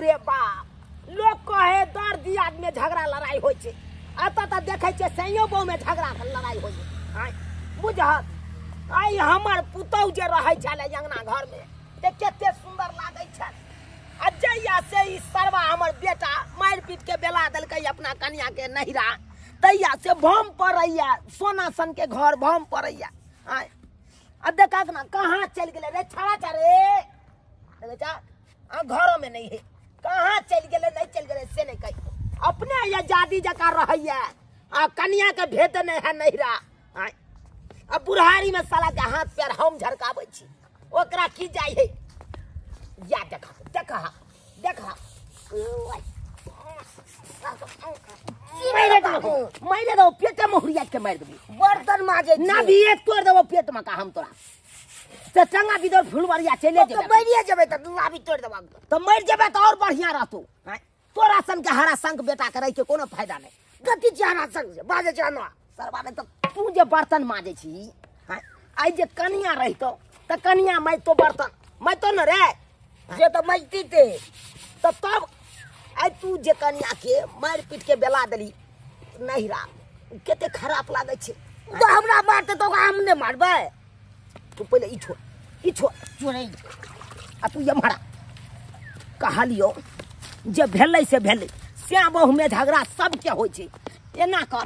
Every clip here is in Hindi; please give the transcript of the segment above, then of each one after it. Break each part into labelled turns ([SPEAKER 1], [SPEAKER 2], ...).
[SPEAKER 1] रे बाप लोग कहे दर दियाद में झगड़ा लड़ाई होय छे अत त देखे छे सैयो बहू में झगड़ा लड़ाई होय छे बुझत आई हमर पुतौ जे रहै छले अंगना घर में ते केते सुंदर लागै छै आ जइया से ई सरवा हमर बेटा मार पीट के बेला देलकै अपना कन्या के नहिरा तैया से भम पड़ैया सोना सन के घर भम पड़ैया आ देखा ना कहाँ चल गेले रे छड़ा चरे देखे जा घरों में नहीं है कहाँ चल गेले नहीं चल गेले से नहीं कही अपने ये जादी जका रहैया आ कन्या के भेद नहीं है नहिरा अब बुढ़ारी में साला के हाथ पैर हम झरकाबै छी ओकरा की जाय है या देखा देखा देखा मारे दो पेटे में हुरिया के मार देबी बर्तन माजे ना भी एक तोड़ देबो पेट में का हम तोरा ते टंगा बिदर फुलवरिया चले जेबे तो मरिए जेबे त ना भी तोड़ देबा तो मर जेबे तो और बढ़िया रहतो तोरा सन के हरा संग बेटा करे के कोनो फायदा नहीं गति जाना संग बाजे जाना सरबा में तो तू जे बर्तन माजे छी आई जे कनिया रहितो त कनिया मैं तो बर्तन मैं तो न रे जे तो मजती थे तो तब आई तू जे कनिया के मार पीट के बेला देली नहिरा केते खराब लागे छे तो हमरा मारते तो हम ने मारबे तू पहले ई छोड़ छोड़े आ तू ये मारा कहलियो जे भेलै से भेलै श्याम बहु में झगड़ा सब के होय छे एना कर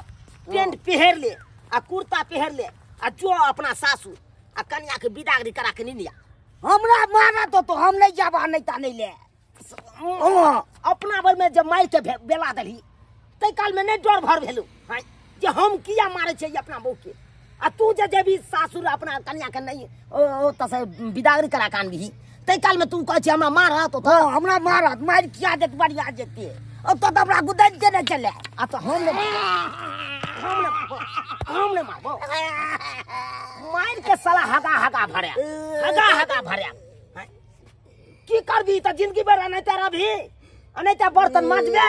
[SPEAKER 1] पेंट पहर ले आ कुर्ता पहर ले आ जो अपना सासू आ कन्या के बिदागरी करा के निया हमरा मारा तो हम नहीं जाबा नहीं ता नहीं ले अपना बर में जब मार के बेला दली तै काल में नहीं डर भर भेलु जे हम किया मारे छे अपना बहू के आ तू जे भी सासुर अपना कन्या के नहीं ओ त से बिदागरी करा कान दी तै काल में तू कह छी हमरा मारा तो हमरा मारा मार किया देत बढ़िया जेते अब तो हमरा गुदन के न चले आ तो हम ने मारबो मार के साला हगा भरे की करबी त जिंदगी भर नहीं तेरा भी नहीं त बर्तन माजबे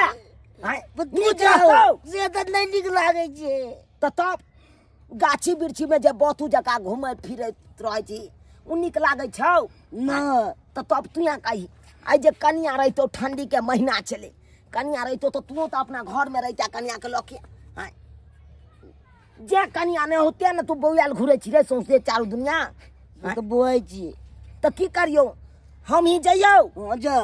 [SPEAKER 1] से त नहीं निक लागे छे त तब गाछी बिरछी में जे बतू जका घूमे फिरे रहे छी उ निक लागे छौ न त तब तू यहाँ कही आई जे कन्या रहितो ठंडी के महीना चले कन्या रहितो तो तू तो अपना घर में रहता कन्या के लके जे कन्या ने होते न तू बौआल घुरे छी रे सौंसे चारू दुनिया तो बोए छी त की करियो हम ही जइयो जा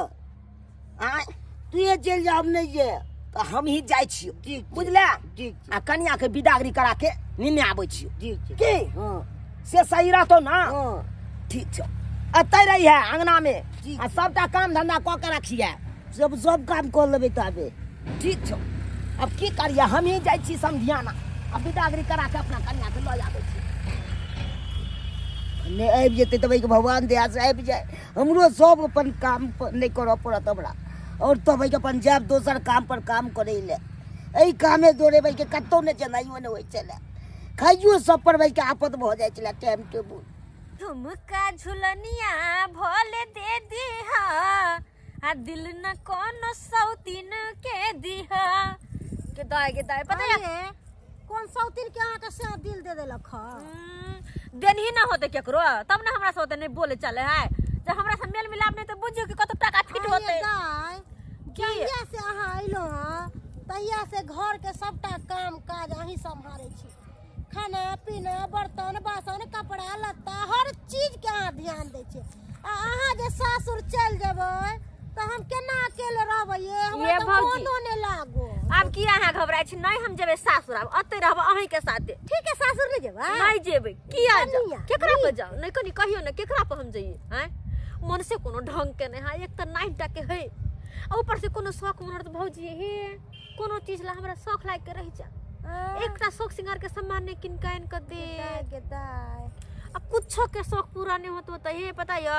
[SPEAKER 1] तू ये चल जा हम नहीं जे तो हम ही जाय छियो ठीक बुझले ठीक आ कन्या के बिदागरी करा के निने आबै छियो ठीक की से सही रहतो ना ठीक छ अतै रही है अंगना में आ सबटा काम धंधा क के रखिए सब काम कर लेबे तबे ठीक छ अब की करिए हम ही जाय छी समझियाना अब बिदागरी करा के अपना कन्या के ल आबै छी ने आबि जेते तब भगवान दया से आबि जाए हमरो सब अपन काम नहीं करऽ पड़त हमरा और तब अपन जाब दोसर काम पर काम करे ले एई कामे जोरे भाई के कत्तो ने जनाइयो ने होय चले खाइयो सब पर भाई के आपत भ जाय चले टाइम टेबल
[SPEAKER 2] झुमका झुलनिया भोले दे दीहा आ दिल न कोनो सौतीन के दीहा के दाय पता है
[SPEAKER 3] कौन सौतीन के अहाँ के से दिल दे देलक
[SPEAKER 2] देन ही ना होते केकरो तब ना हमरा से नहीं बोले चले है जब हमरा से मेल मिलाप नहीं तो बुझियो कि कत टका फिट होते
[SPEAKER 3] जहिया से अहाँ आइलो हां तहिया से घर के सबटा काम काज अहीं संभारे छी खाना पीना बर्तन बासन कपड़ा लत्ता हर चीज के अहाँ ध्यान दे छी अहाँ जे सासुर चल जेबै तो हम केना अकेले रहबै हमरा तो मोनो ने लागो
[SPEAKER 2] अब किया है घबराय छी नहीं हम जेबे सासुर अब अतै रहब अहीं के साथे
[SPEAKER 3] ठीक है सासुर नहीं जेबै
[SPEAKER 2] नहीं जेबे किया केकरा पे जाओ नहीं कनी कहियो ना केकरा पे हम जइए हैं मन से कोनो ढंग के नहीं है एक त नाइटा के है ऊपर से कोनो शौक मन तो भौजी हे कोनो चीज ला हमरा शौक लाग के रह जा एकटा शौक सिंगार के सामान ने किनकाइन क दे अब कुछ के शौक पूरा नहीं होतो त हे पता य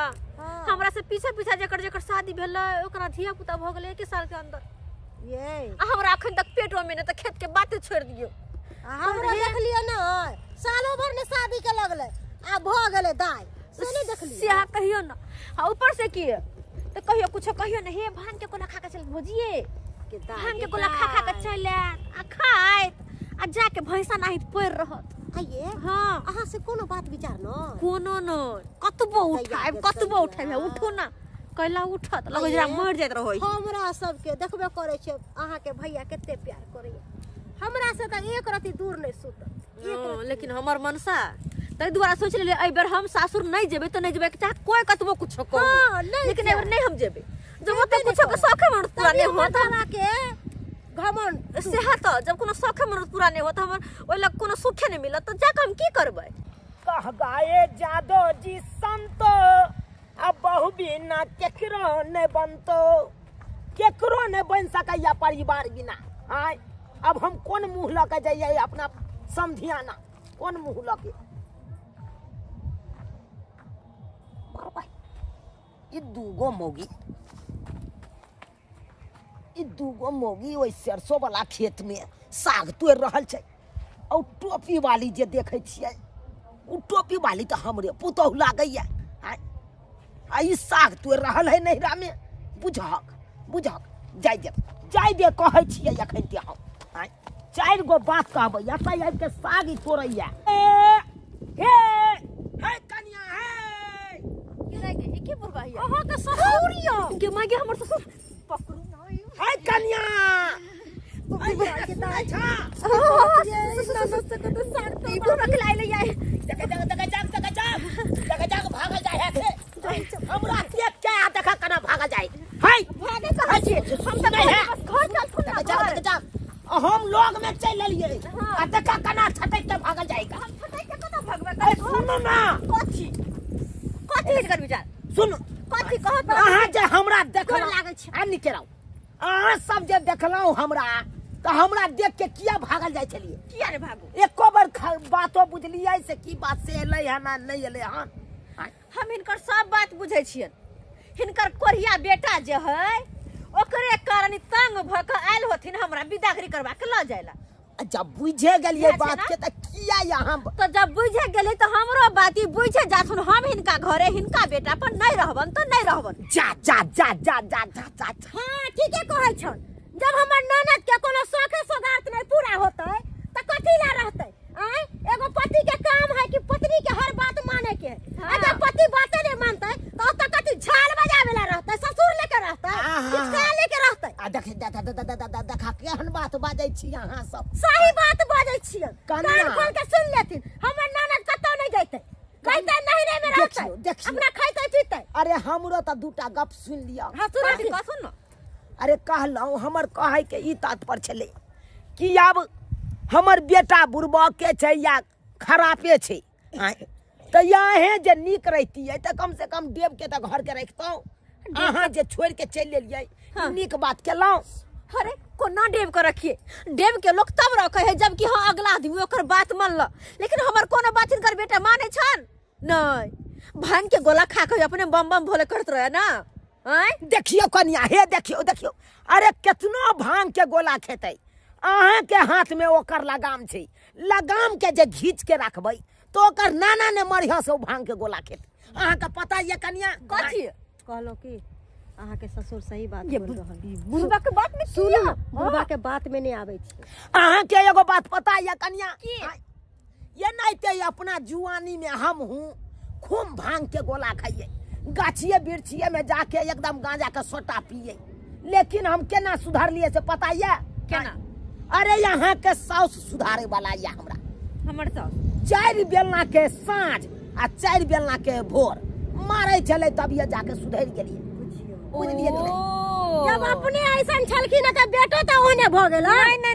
[SPEAKER 2] हमरा से पीछे जेकर शादी भेल ओकरा धिया पुता भ गेल 1 साल के अंदर
[SPEAKER 3] ये
[SPEAKER 2] हमरा अखन तक पेटो में ने त खेत के बातें छोड़ दियो
[SPEAKER 3] हमरा देख लियो ना सालों भर ने शादी के लगले आ भ गेले दाई से नहीं देख लियो
[SPEAKER 2] से कहियो ना ऊपर से की तो कहियो कुछ कहियो ना हे भान के कोला खा के चल भोजिए के भान के कोला खा के चल आ खाए आ जाके भैंसा नाही पैर रहत
[SPEAKER 3] आइए
[SPEAKER 2] हां
[SPEAKER 3] अहाँ से कोनो बात विचार न
[SPEAKER 2] कोनो न कतबो उठाए उठो ना कैला उठत लगे जरा मर जात रहोई।
[SPEAKER 3] हमरा सबके देखबे करे छै अहाँ के भैया कते प्यार करैया, हमरा से त एक रति दूर नहीं सुतत।
[SPEAKER 2] लेकिन हमर मनसा तै दुआरा सोच ले एई बेर हम सासुर नहीं जेबे त नहीं जेबे, चाहे कोई कतबो कुछो को, लेकिन एई बेर नहीं हम जेबे। जब ओते कुछो के शौखे मन पूरा नहीं होत हमरा के घमंड सेहत, जब कोनो शौखे मन पूरा नहीं होत हमर ओइ लग कोनो सुखे नहीं मिलत, त जाके हम की करबै?
[SPEAKER 1] कह गाए जादो जी संतो अब बहु बिना केकरो ने बनतो, केकरो ने बन सकैया परिवार बिना। आय अब हम कौन मुंह ल के जाइए अपना समधियाना, कौन मुंह ल के? ई दूगो मोगी ओइ सरसों वाला खेत में साग तोड़ रहल छै, और टोपी वाली जे देखे छियै उ टोपी वाली तो हमरे पुतौह लागैया। आ ई साग तोड़ रहल है नैहरा में, बुझक जाय दे कहै छियै एखन ते हम। 4 गो बात कहबै, एतै आबि के साग तोड़ैया। हे कन्या हे
[SPEAKER 2] के बुरबाहिया अहाँ के ससुरिया के मागे हमर ससुर पकड़ू नहीं।
[SPEAKER 1] हे कन्या
[SPEAKER 3] भैया के दाई
[SPEAKER 1] अच्छा
[SPEAKER 3] ये ननद से कत साग तो
[SPEAKER 2] ई बुरबा के लाइले जाए
[SPEAKER 1] जग भाग जाए है से हमरा देख के आ देखा कना भाग जाए। हे
[SPEAKER 2] भागे कहां छी हम सब घर चल थुना
[SPEAKER 1] हम लोग में चल लेलिए आ देखा कना छटक के भाग जाएगा।
[SPEAKER 2] हम छटक के कत भगवा?
[SPEAKER 1] अरे सुनो ना,
[SPEAKER 2] कथी कर विचार
[SPEAKER 1] सुन
[SPEAKER 2] कथी कहत
[SPEAKER 1] अहाँ जे हमरा देखल
[SPEAKER 2] लागै छै
[SPEAKER 1] आ निकराउ, अहाँ सब जे देखलौ हमरा तो हमरा देख के किया भागल जाय छलिए?
[SPEAKER 2] किया रे भागू?
[SPEAKER 1] एको बार बातो बुझलिए से की बात से एलै है ना नहीं एलै हन?
[SPEAKER 2] हम हिनकर सब बात बुझै छियन। हिनकर कोरिया बेटा जे है ओकरे कारण तंग भ के आइल होथिन हमरा विदागरी करबा के ल जायला।
[SPEAKER 1] जब बुझे गेलिए बात के त किया यहाँ
[SPEAKER 2] तो जब बुझे गेली तो हमरो बात बुझे जाथुन, हम हिनका घरे हिनका बेटा पर नहीं रहबन तो नहीं रहबन।
[SPEAKER 1] जा जा जा जा जा जा जा।
[SPEAKER 3] हां ठीके कहै छन, जब हमर ननद के कोनो शौखे सौगात नहीं पूरा होतै त कथि ला रहतै? आय एगो पति के काम है कि पत्नी के हर बात माने के। अगर पति बातें नहीं मानतै तो त कथि झाल बजावेला रहतै, ससुर लेके रहतै, किसका लेके रहतै?
[SPEAKER 1] आ देख देखा केहन बात बाजै छी अहाँ सब?
[SPEAKER 3] सही बात बाजै छियै, कान
[SPEAKER 1] कन्या।
[SPEAKER 3] खोल के सुन लेथिन। हमर ननद कतौ नहीं जैतै, कहतै नहीं रे में रहतै,
[SPEAKER 1] देखियो।
[SPEAKER 3] अपना खैतै पीतै।
[SPEAKER 1] अरे हमरो त दूटा गप सुन लिया।
[SPEAKER 3] हां सुन
[SPEAKER 2] कहथुन न।
[SPEAKER 1] अरे कहलौ हमर कहै के ई तात्पर्य छलै कि अब हमर बेटा बुरबा के छै या खरापे छै, तो यहाँ जे नीक रहतियै त कम से कम देव के त घर के रखतौ। अहाँ जे छोड़ के चल लेलियै नीक बात केलौ।
[SPEAKER 2] अरे कोना डेव के रखिए? डेव के लोग तब रखे है जबकि हाँ अगला आदमी ओकर बात मानल, लेकिन हमर कोनो बात इनकर बेटा माने छन नहीं। भांग के गोला खा के अपने बम बम भोले करत रहे ना।
[SPEAKER 1] देखियो कन्या हे देखियो देखियो, अरे कितना भांग के गोला खेतै? अहाँ के हाथ में ओकर लगाम छै, लगाम के जे घींच के रखबै तो ओकर नाना ने मरिया से भांग के गोला खेत। अहाँ के पता ये कन्या?
[SPEAKER 2] कथी
[SPEAKER 3] कहलो कि अहाँ के ससुर सही बात
[SPEAKER 2] ये
[SPEAKER 3] बोल रहल।
[SPEAKER 2] बुढ़बा के बात में
[SPEAKER 3] सुनो ना, बुढ़बा के बात में नहीं आबै छै।
[SPEAKER 1] अहाँ के एगो बात पता ये कन्या?
[SPEAKER 2] की?
[SPEAKER 1] ये नहीं ते अपना जुआनी में हम हूँ खूब भांग के गोला खाइए, गाछिए बिरछिए में जाके एकदम गांजा का सोटा पिए, लेकिन हम केना सुधार लिए से पता ये?
[SPEAKER 2] केना?
[SPEAKER 1] अरे यहाँ के साउस सुधारे वाला ये हमरा।
[SPEAKER 2] हमर साउस
[SPEAKER 1] 4 बेलना के साँझ आ 4 बेलना के भोर मारे चले, तब ये जाके सुधर गेलिए। बुझलिए कि नहीं?
[SPEAKER 3] जब अपने ऐसन छलखिन त बेटो त ओने भ गेल।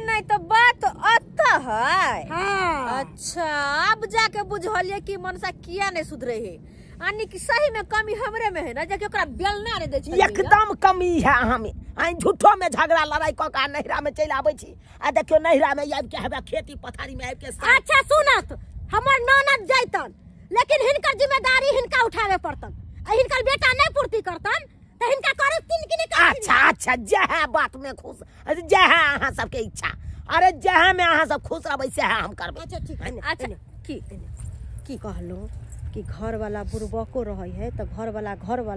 [SPEAKER 2] नहीं तो बात अत्ता है।
[SPEAKER 3] हां
[SPEAKER 2] अच्छा अब जाके बुझलिए कि मनसा किया नहीं सुधरे है, यानी कि सही में कमी हमरे में है ना, जे ओकरा बेलना नहीं दै छै।
[SPEAKER 1] एकदम कमी है अहाँ में। आई झूठो में झगड़ा लड़ाई क के नैहरा में चल आबै छी आ देखियो नैहरा में आबि के हवे खेती पथारी में आबि के।
[SPEAKER 3] अच्छा सुनत, हमर ननद जैतन लेकिन हिनकर जिम्मेदारी हिनका उठावे पड़तन। आ हिनकर बेटा नहीं पूर्ति करतन त हिनका करथिन कि नहीं करथिन?
[SPEAKER 1] अच्छा अच्छा जहाँ बात में खुश, जहाँ अहाँ सबके इच्छा, अरे जहाँ में अहाँ सब खुश रहबै से हम करबै।
[SPEAKER 3] अच्छा ठीक है।
[SPEAKER 2] अच्छा
[SPEAKER 3] की कहलो कि घर वाला बुरबको रहै है तो घर वाला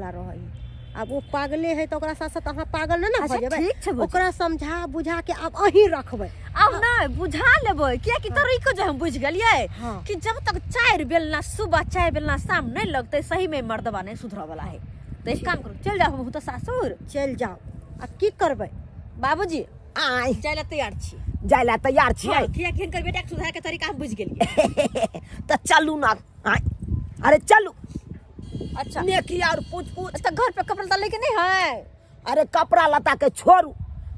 [SPEAKER 3] रहै है। अब वो पागले है तो ओकरा साथ साथ अहाँ पागल न
[SPEAKER 2] अच्छा,
[SPEAKER 3] भ जेबै।
[SPEAKER 2] ठीक छै, बुझ-
[SPEAKER 3] ओकरा समझा बुझा के अब अहीं रखबै।
[SPEAKER 2] अब नहीं बुझा लेबै, किया कि तरीको जो हम बुझ गेलिए
[SPEAKER 3] हाँ।
[SPEAKER 2] कि जब तक 4 बेलना सुबह 4 बेलना शाम नहीं लगते सही में मर्दबा नहीं सुधरे वाला है। तो एक काम करो चल जाओ बहुत सासुर
[SPEAKER 3] चल जाओ आ की करबै
[SPEAKER 2] बाबूजी
[SPEAKER 1] आय
[SPEAKER 2] जाय ला तैयार छी
[SPEAKER 1] जाय ला तैयार छियै
[SPEAKER 2] खिया खिन कर बेटा के सुधार के तरीका हम बुझ गेलिए
[SPEAKER 1] तो चलू ना आय अरे चलू
[SPEAKER 2] अच्छा
[SPEAKER 1] नेकी और पूछ
[SPEAKER 2] तो घर पे कपड़ा डाले के नहीं है
[SPEAKER 1] अरे कपड़ा लता के छोड़ू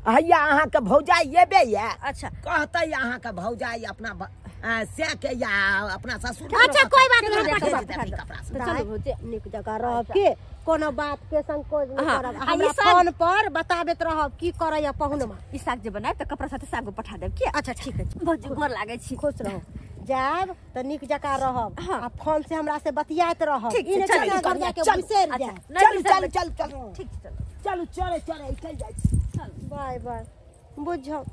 [SPEAKER 1] हैया अहाँ के भौजाई येबे ये
[SPEAKER 2] अच्छा
[SPEAKER 1] कहते अहाँ के भौजाई अपना से के या अपना ससुर
[SPEAKER 3] अच्छा कोई बात
[SPEAKER 1] चलो,
[SPEAKER 3] नहीं
[SPEAKER 1] चलो,
[SPEAKER 3] कपड़ा
[SPEAKER 1] कपड़ा से।
[SPEAKER 2] चलो भौजी
[SPEAKER 3] निक जगह रहब के कोनो बात के संकोच नहीं
[SPEAKER 2] हाँ,
[SPEAKER 3] करब
[SPEAKER 2] आ
[SPEAKER 3] हमरा
[SPEAKER 2] ई सब-
[SPEAKER 3] फोन पर बताबैत रहब की करैया पहुनमा
[SPEAKER 2] ई साग जे बनाए तो कपड़ा साथे साग पठा देब की
[SPEAKER 3] अच्छा ठीक है
[SPEAKER 2] भौजी गोर लागे छी
[SPEAKER 3] खुश रहो जाब त निक जगह रहब
[SPEAKER 2] हाँ।
[SPEAKER 3] आ फोन से हमरा से बतियात रहब
[SPEAKER 2] ठीक छै,
[SPEAKER 3] ई नहीं
[SPEAKER 2] चलू,
[SPEAKER 3] चल
[SPEAKER 1] कनिया,
[SPEAKER 3] के
[SPEAKER 1] चलू।
[SPEAKER 3] बिसर
[SPEAKER 2] अच्छा
[SPEAKER 3] जाए
[SPEAKER 2] नहीं
[SPEAKER 1] चल
[SPEAKER 2] बिसरबै।
[SPEAKER 1] चल चल चल
[SPEAKER 2] ठीक छै, चलो
[SPEAKER 1] चलू चले चले चल जाय छी
[SPEAKER 3] बाय बाय बुझौ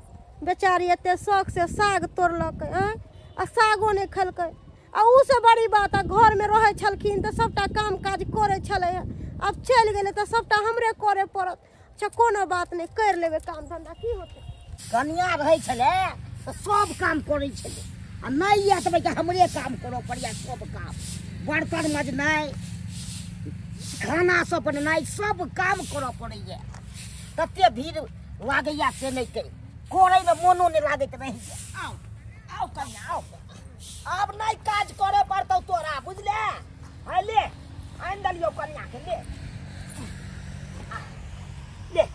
[SPEAKER 3] बेचारी एते शौक से साग तोड़लकै आ सागो नहीं खेलकै आ ऊ से बड़ी बात आ घर में रहे छलखिन त सबटा काम काज करे छले अब चल गेले त सबटा हमरे करे पड़त अच्छा कोनो बात नहीं कर लेबे काम धंधा की होते
[SPEAKER 1] कनिया रहे छले तो सब काम करे छले आ नहीं ये तबे के हमरे काम करो पड़िया सब काम बर्तन मजनाई खाना सब बनाई सब काम करो पड़िया तते भीड़ लागैया से नहीं के कोरे में मोनो नहीं लागत नहीं आओ आओ कनिया आओ अब नहीं काज करे पड़तौ तोरा बुझले हां ले आइन दलियो कनिया के ले ले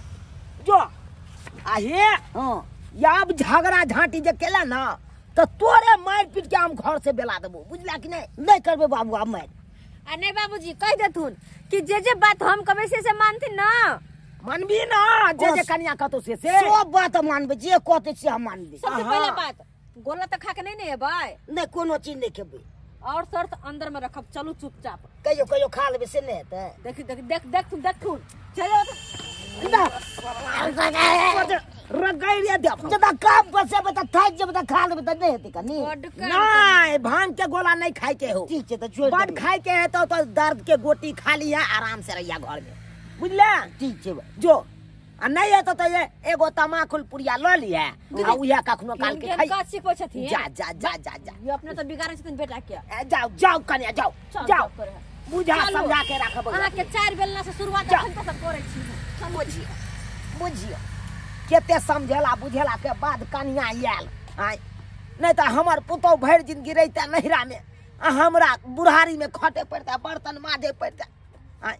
[SPEAKER 1] जो आहे हां याब झगड़ा झांटी जे केला ना तो तोरे मार पीट के हम घर से बेला देबो बुझला कि नहीं करबे बाबू अब मार
[SPEAKER 2] आ नहीं बाबूजी कह देथुन कि जे बात हम कबे से मानथिन ना
[SPEAKER 1] मानबी ना जे कन्या कहतो से सब बात मानबे जे कहते से हम मानबे
[SPEAKER 2] सबसे पहले बात गोला तो खा के नहीं एबै
[SPEAKER 1] नहीं कोनो चीज नहीं खेबे
[SPEAKER 2] और शर्त अंदर में रखब चलू चुपचाप
[SPEAKER 1] कहियो कहियो खा लेबे से नहीं हेतै
[SPEAKER 2] देख देख देख देख तुम देख चलो
[SPEAKER 1] रगैरिया दे जदा काम बसे बता थाक जब तक खा लेबे त नहीं हेतै कनी
[SPEAKER 2] बड्ड काम
[SPEAKER 1] नहीं भांग के गोला नहीं खाए के हो
[SPEAKER 3] ठीक छै त छोड़
[SPEAKER 1] बड खाए के है तो दर्द के गोटी खा लिया आराम से रहिया घर में बुझले
[SPEAKER 3] ठीक छै
[SPEAKER 1] जो आ नहीं है तो ये एगो तमाकुल पुड़िया ल लिया आ उया कखनो काल के खाई
[SPEAKER 2] का सिखो छथिन
[SPEAKER 1] जा जा जा जा जा
[SPEAKER 2] ये अपने तो बिगाड़े छथिन बेटा के
[SPEAKER 1] जाओ जाओ कन्या जाओ
[SPEAKER 2] चल,
[SPEAKER 1] जाओ
[SPEAKER 2] जाओ करे।
[SPEAKER 1] बुझा
[SPEAKER 2] चलू।
[SPEAKER 1] समझा के रखब
[SPEAKER 2] अहाँ के 4 बेलना से शुरुआत
[SPEAKER 1] जा।
[SPEAKER 2] एखन तक करे छी
[SPEAKER 1] बुझियो बुझियो केते समझेला बुझेला के बाद कन्या आयल आय नहीं तो हमर पुतौ भर जिंदगी रहता नहिरा में आ हमरा बुढ़ारी में खटे पड़ता बर्तन माजे पड़ता आय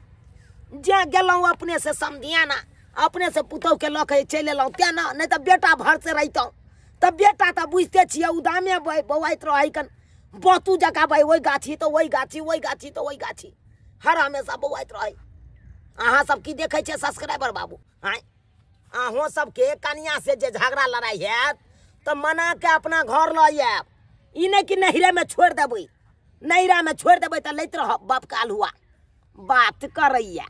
[SPEAKER 1] जे गेलौं अपने से समझियाना अपने से पुतौ के लऽ के चलि एलौं ते ना नहीं तो बेटा भर से रहितौ तब बेटा तो बुझते छियै उदामे बौआइत रहै कन बतू जका भाई वही गाछी तो वही गाछी वही गाछी तो वही गाछी हर हमेशा बौआइत रहै अहाँ सब की देखे छे सब्सक्राइबर बाबू आय अहों सबके कनिया से जे झगड़ा लड़ाई हैत तो मना के अपना घर ल आयब ई नहीं कि नहिरे में छोड़ देबै नहिरा में छोड़ देबै तो लैत रह बाप काल हुआ बात करैया